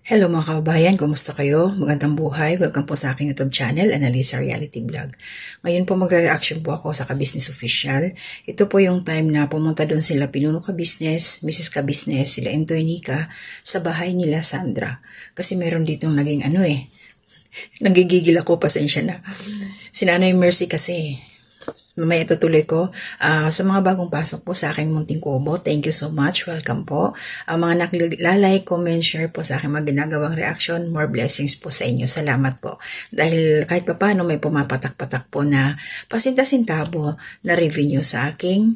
Hello mga kababayan, kumusta kayo? Magandang buhay. Welcome po sa aking YouTube channel, Analisa Reality Vlog. Ngayon po magre-reaction po ako sa Ka-Business Official. Ito po yung time na pumunta doon sila Pinuno Ka-Business, Mrs. Ka-Business, sila Entoy Nika, sa bahay nila Sandra. Kasi meron ditong naging nanggigigil ako, pasensya na. Si Nanay Mercy kasi. Mamaya tutuloy ko. Sa mga bagong pasok po sa aking munting kubo, thank you so much. Welcome po. Mga naklalike, comment, share po sa aking mga ginagawang reaction, more blessings po sa inyo. Salamat po. Dahil kahit pa paano may pumapatak-patak po na pasinta-sintabo na revenue sa aking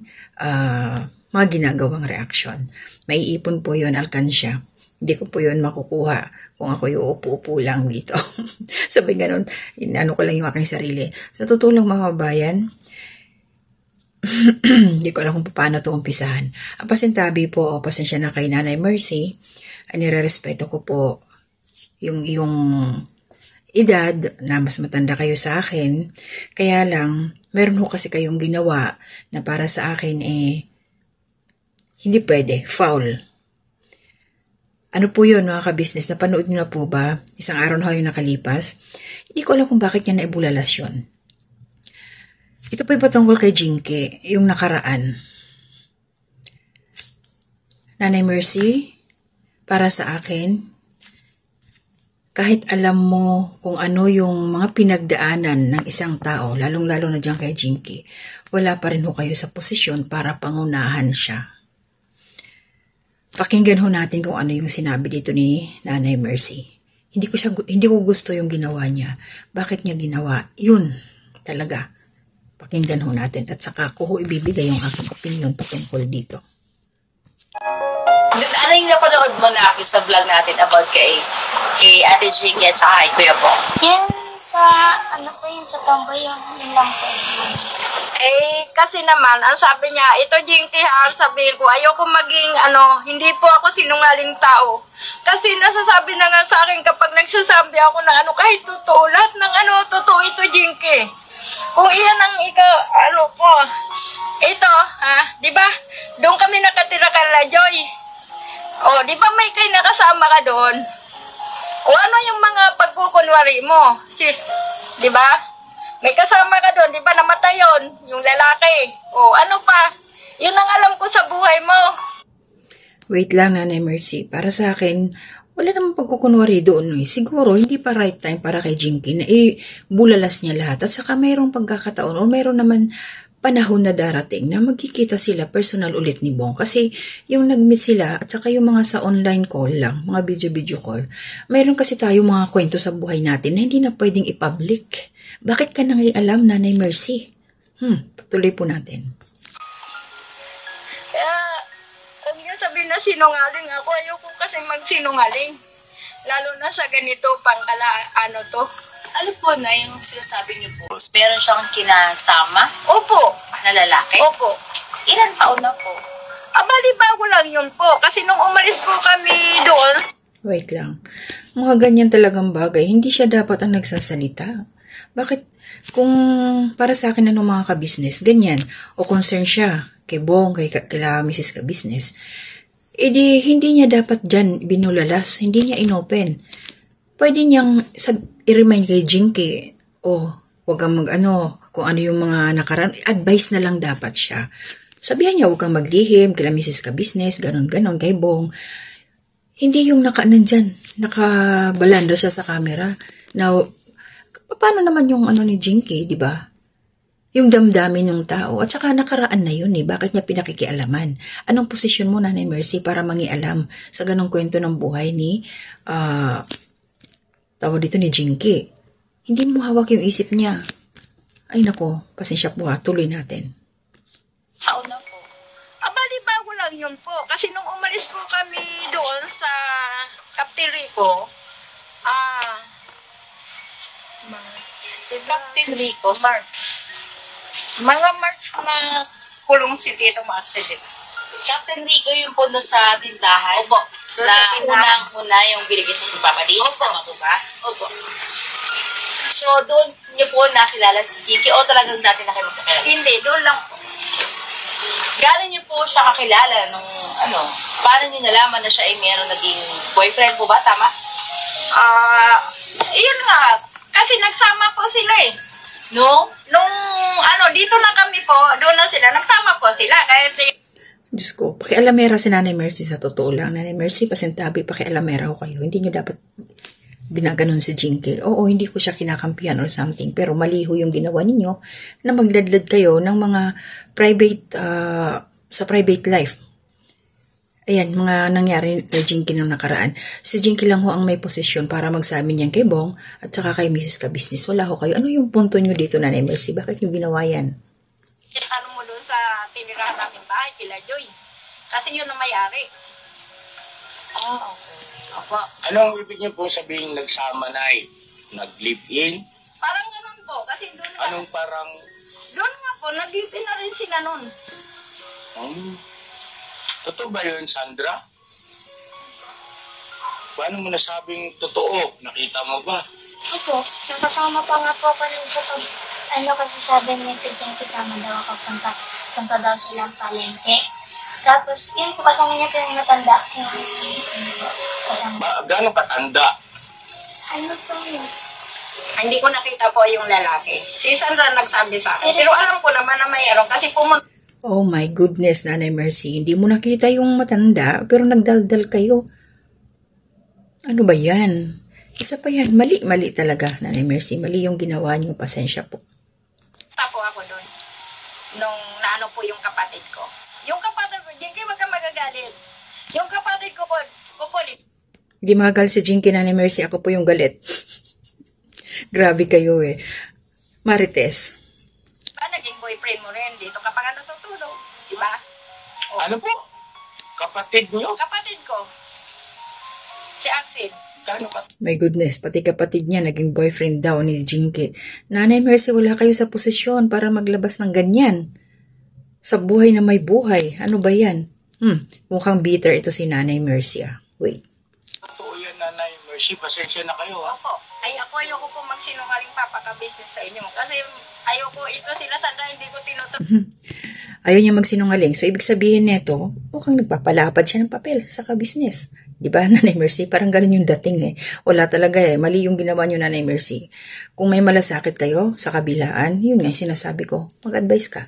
mga ginagawang reaction. May ipon po yun, alkansya. Hindi ko po yun makukuha kung ako yung upo-upo lang dito. Sabi ganun, inano ko lang yung aking sarili. Sa tutulong mga bayan, hindi ko alam kung paano ito umpisahan. Ang pasintabi po, pasensya na kay Nanay Mercy, nire-respeto ko po yung edad na mas matanda kayo sa akin. Kaya lang, meron ho kasi kayong ginawa na para sa akin hindi pwede, foul. Ano po yun mga ka-business? Napanood nyo na po ba? Isang araw na yung nakalipas. Hindi ko alam kung bakit niya naibulalas yun. Ito po yung patungkol kay Jinky, yung nakaraan. Nanay Mercy, para sa akin, kahit alam mo kung ano yung mga pinagdaanan ng isang tao, lalong-lalo na dyan kay Jinky, wala pa rin ho kayo sa posisyon para pangunahan siya. Pakinggan ho natin kung ano yung sinabi dito ni Nanay Mercy. Hindi ko gusto yung ginawa niya. Bakit niya ginawa? Yun, talaga. Pakinggan ho natin at saka ko ho ibibigay yung aking opinion patungkol dito. Ano yung napanood mo na sa vlog natin about kay Ate Jinky at saka kay Kuya Bong? Yan sa, sa tomboy yun lang po. Kasi naman, ang sabi niya, ito Jinky ang sabihin ko, ayoko maging, hindi po ako sinungaling tao. Kasi nasasabi na nga sa akin kapag nagsasabi ako ng kahit totoo, lahat ng totoo ito Jinky. Kung iyan ang ko, ito, di ba? Doon kami nakatira kay Joy. O, di ba may kayo nakasama ka doon? O ano yung mga pagkukunwari mo? Di ba? May kasama ka doon, di ba namatay yun? Yung lalaki. O, ano pa? Yun ang alam ko sa buhay mo. Wait lang, Nanay Mercy. Para sa akin, wala namang pagkukunwari doon. Siguro, hindi pa right time para kay Jinky na bulalas niya lahat. At saka mayroong pagkakataon o mayroon naman panahon na darating na magkikita sila personal ulit ni Bong. Kasi yung nag-meet sila at saka yung mga sa online call lang, mga video call, mayroon kasi tayo mga kwento sa buhay natin na hindi na pwedeng i-public. Bakit ka nang ialam, Nanay Mercy? Patuloy po natin. Sabihin na sinungaling ako, ayoko kasi magsinungaling. Lalo na sa ganito, to. Ano po na yung sinasabi niyo po? Meron siyang kinasama? Opo. Na lalaki? Opo. Ilan taon na po? Bago lang yun po. Kasi nung umalis po kami doon. Wait lang. Mga ganyan talagang bagay, hindi siya dapat ang nagsasalita. Bakit? Kung para sa akin mga ka-business, ganyan, o concern siya kay Bong, kay Mrs. Ka-Business, hindi niya dapat dyan binulalas, hindi niya inopen. Pwede niyang i-remind kay Jinky, wag kang kung ano yung mga nakaraan, advice na lang dapat siya. Sabihan niya, wag kang maglihim, kay Mrs. Ka-Business, ganon, kay Bong. Hindi yung nakabalanda siya sa camera. Now, paano naman yung ni Jinky, di ba? Yung damdamin ng tao. At saka nakaraan na yun Bakit niya pinakikialaman? Anong posisyon mo, Nanay Mercy, para mangialam sa ganong kwento ng buhay ni tawag dito ni Jinky? Hindi mo hawak yung isip niya. Ay nako, pasensya po tuloy natin. Taon na po. Bago lang yun po. Kasi nung umalis po kami doon sa Captain Rico, Captain Rico, March. Mga March na kulong si Tito ma-accident. Captain Rico yung puno sa tindahan? Opo. Na unang-una yung binigay sa Papa Dins, tama po ba? Opo. So, doon niyo po nakilala si Jinky o talagang dati na kayo magkakilala? Hindi, doon lang po. Gano'n niyo po siya kakilala nung paano niyo nalaman na siya ay meron naging boyfriend po ba, tama? Yun nga, kasi nagsama po sila eh. No? Nung dito na kami po, doon na sila, nagsama po sila. Kaya Diyos ko, pakialamera si Nanay Mercy sa totoo lang. Nanay Mercy, pasintabi, pakialamera ko kayo. Hindi nyo dapat binaganon si Jinky. Oo, hindi ko siya kinakampihan or something, pero maliho yung ginawa ninyo na magladlad kayo ng mga private, sa private life. Ayan, mga nangyari kay Jinky nung nakaraan. Si Jinky lang ho ang may posisyon para magsabi niyan kay Bong at saka kay Mrs. Kabisnes. Wala ho kayo. Ano yung punto nyo dito, Nanay Mercy? Bakit nyo ginawa yan? tanong mo doon sa tinirahan namin bahay, kila Joy. Kasi yun ang may-ari. Okay. Opo. Anong ibig niyo pong sabihin nagsama na nag-live-in? Parang ganun po. Kasi doon Anong parang... doon nga po, nag-live-in na rin sila nun. Totoo ba yun, Sandra? Paano mo nasabing totoo? Nakita mo ba? Opo, nakasama pa nga po ako nun sa kasi sabi niya, tigyan kasama daw ako, punta daw silang palengke. Tapos, yun po kasama niya yung matanda. Kasama. Gano'ng katanda? Ano po yun? Hindi ko nakita po yung lalaki. Si Sandra nagsabi sa akin. Pero alam ko naman na mayroon kasi pumunta. Oh my goodness, Nanay Mercy. Hindi mo nakita yung matanda, pero nagdaldal kayo. Ano ba yan? Isa pa yan. Mali talaga, Nanay Mercy. Mali yung ginawa niyo. Pasensya po. Po ako doon. Nung naano po yung kapatid ko. Yung kapatid ko, Jinky, wag kang magagalit. Yung kapatid ko po, Hindi magal si Jinky, Nanay Mercy. Ako po yung galit. Grabe kayo eh. Marites. naging boyfriend mo rin. Dito ka pa nga natutulog. Diba? Oh. Ano po? Kapatid niyo? Kapatid ko. Si Axel. My goodness, pati kapatid niya naging boyfriend daw ni Jinky. Nanay Mercy, wala kayo sa posisyon para maglabas ng ganyan. Sa buhay na may buhay. Ano ba yan? Mukhang bitter ito si Nanay Mercy. Wait. Totoo yan, Nanay Mercy. Pasensya na kayo. Opo. Ay, ayoko po magsinungaling papaka-business sa inyo. Kasi ayoko ito sila sana hindi ko tinutuloy. Ayaw niya magsinungaling. So, ibig sabihin neto, mukhang nagpapalapad siya ng papel sa ka-business. Diba, Nanay Mercy? Parang ganun yung dating eh. Wala talaga eh. Mali yung ginawa niyo, Nanay Mercy. Kung may malasakit kayo sa kabilaan, yun nga sinasabi ko, mag-advise ka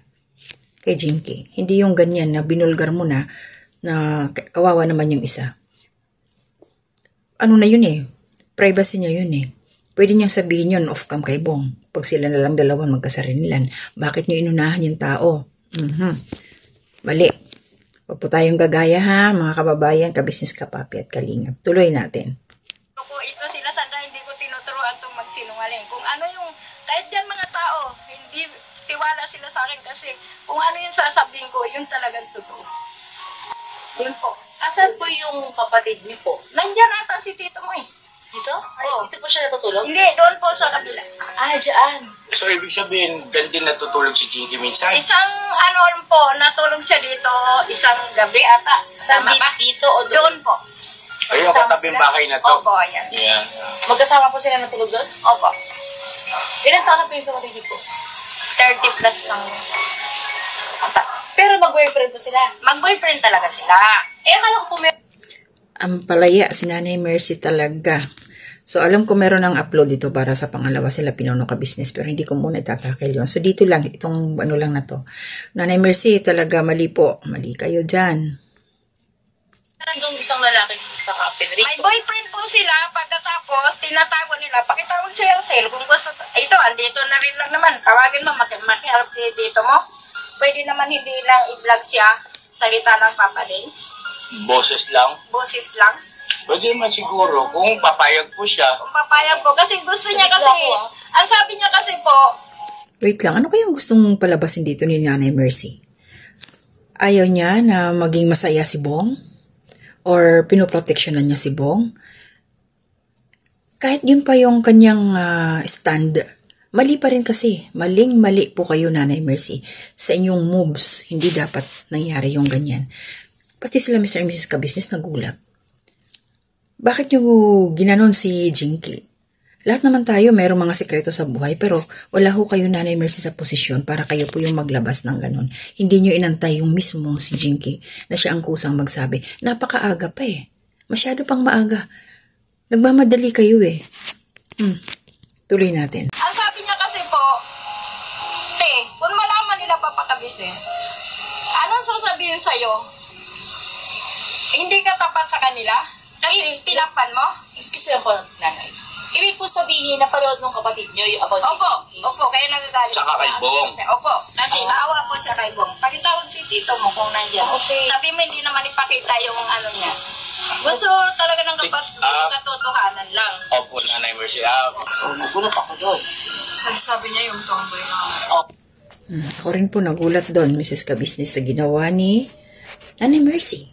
kay Jinky. Hindi yung ganyan na binulgar mo na kawawa naman yung isa. Ano na yun eh? Privacy niya yun eh. Pwede niyang sabihin yun off-cam kay Bong. Pag sila na lang dalawang magkasarinilan. Bakit niyo inunahan yung tao? Mali. Huwag po tayong gagaya ha, mga kababayan, kabisnes, kapapi at kalingap. Tuloy natin. Ako, ito sila sana hindi ko tinuturuan itong magsinungaling. Kung ano yung, kahit yan mga tao, hindi tiwala sila sa akin kasi kung ano yung sasabihin ko, yun talagang totoo. Yun po. Asan po yung kapatid niyo po? Nandyan ata si tito mo eh. Dito? Ay, Oo. dito po siya natutulog? Hindi, doon po sa kabila. Ah, dyan. So, ibig sabihin, ganun din natutulog si Jinky minsan? Isang po, natulog siya dito, isang gabi ata. Saan Tama ba? dito o doon? Doon po. Ayun, Kasama katabing sila. bahay na to. Opo, ayan. Yeah. Magkasama po sila natulog doon? Opo. Ilan taon na po yung kapatid niyo po? 30 plus lang. Ata. Pero mag-boyfriend po sila. Mag-boyfriend talaga sila. Eh, akala ko po may... Ang palaya si Nanay Mercy talaga. So, alam ko meron ng upload dito para sa pangalawa sila pinuno ka business, pero hindi ko muna itatakil yun. So, dito lang, itong ano lang na to. Nanay Mercy, talaga mali po. Mali kayo dyan. Nandong isang lalaki sa Captain May Rico. boyfriend po sila. Pagkatapos, tinatawag nila. Pakitawag si Arcel. Kung gusto, ito, andito na rin lang naman. Tawagin mo, makiharap si dito mo. Pwede naman hindi lang i-vlog siya. Salita ng Papa Dance. Boses lang. Boses lang. Pwede naman siguro kung papayag po siya. Kung papayag po. Kasi gusto niya kasi, ang sabi niya kasi po, Wait lang, ano kayang gustong palabasin dito ni Nanay Mercy? Ayaw niya na maging masaya si Bong? Or pinoproteksyonan niya si Bong? Kahit yun pa yung kanyang stand, mali pa rin kasi. Maling-mali po kayo, Nanay Mercy. Sa inyong moves, hindi dapat nangyari yung ganyan. Pati sila Mr. and Mrs. Kabisnes nagulat. Bakit nyo ginanon si Jinky? Lahat naman tayo mayroong mga sekreto sa buhay, pero wala ho kayo, Nanay Mercy, sa posisyon para kayo po yung maglabas ng ganon. Hindi nyo inantay yung mismong si Jinky na siya ang kusang magsabi. Napakaaga pa eh. Masyado pang maaga. Nagmamadali kayo eh. Tuloy natin. Ang sabi niya kasi po, kung malaman nila papakabisis, anong sasabihin sa'yo? Hindi ka tapat sa kanila? Kasi tinapan mo? Excuse lang po, nanay. Ibig po sabihin, napanood ng kapatid nyo yung about Opo, kaya nagagalit. Tsaka kay Bong. Opo, kasi naawa po siya kay Bong. Pakitawag si tito mo kung nandiyan. Okay. Sabi mo, hindi naman ipakita yung ano niya. Gusto talaga ng katotohanan lang. Opo, Nanay Mercy. Nagulat ako doon. Kasi sabi niya yung tomboy na. Ako rin po nagulat doon, Mrs. Kabisnes, sa ginawa ni Nanay Mercy.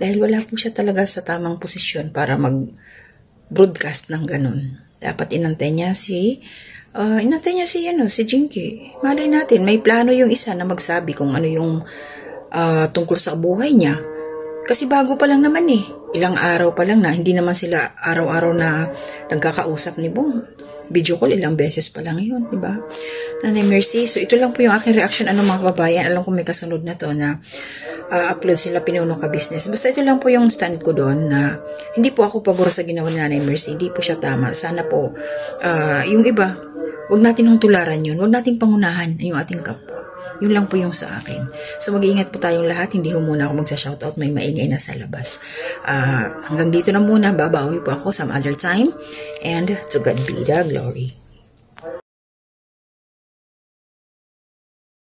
Dahil wala po siya talaga sa tamang posisyon para mag-broadcast ng ganun. Dapat inantay niya si Jinky. Malay natin, may plano yung isa na magsabi kung ano yung tungkol sa buhay niya. Kasi bago pa lang naman eh. Ilang araw pa lang na, hindi naman sila araw-araw na nagkakausap ni Bong. Video call, ilang beses pa lang yun, di ba? Nanay Mercy, so ito lang po yung aking reaction. Mga kababayan, alam ko may kasunod na to na upload sila Pinuno Ka Business. Basta ito lang po yung stand ko doon na hindi po ako pabor sa ginawa ni Nanay Mercy. Hindi po siya tama. Sana po, yung iba, wag natin hong tularan yun. Wag natin pangunahan yung ating kapwa. Yun lang po yung sa akin. So mag-iingat po tayong lahat. Hindi ho muna ako magsa-shoutout. May maingay na sa labas. Hanggang dito na muna. Babawi po ako some other time. And to God be the glory.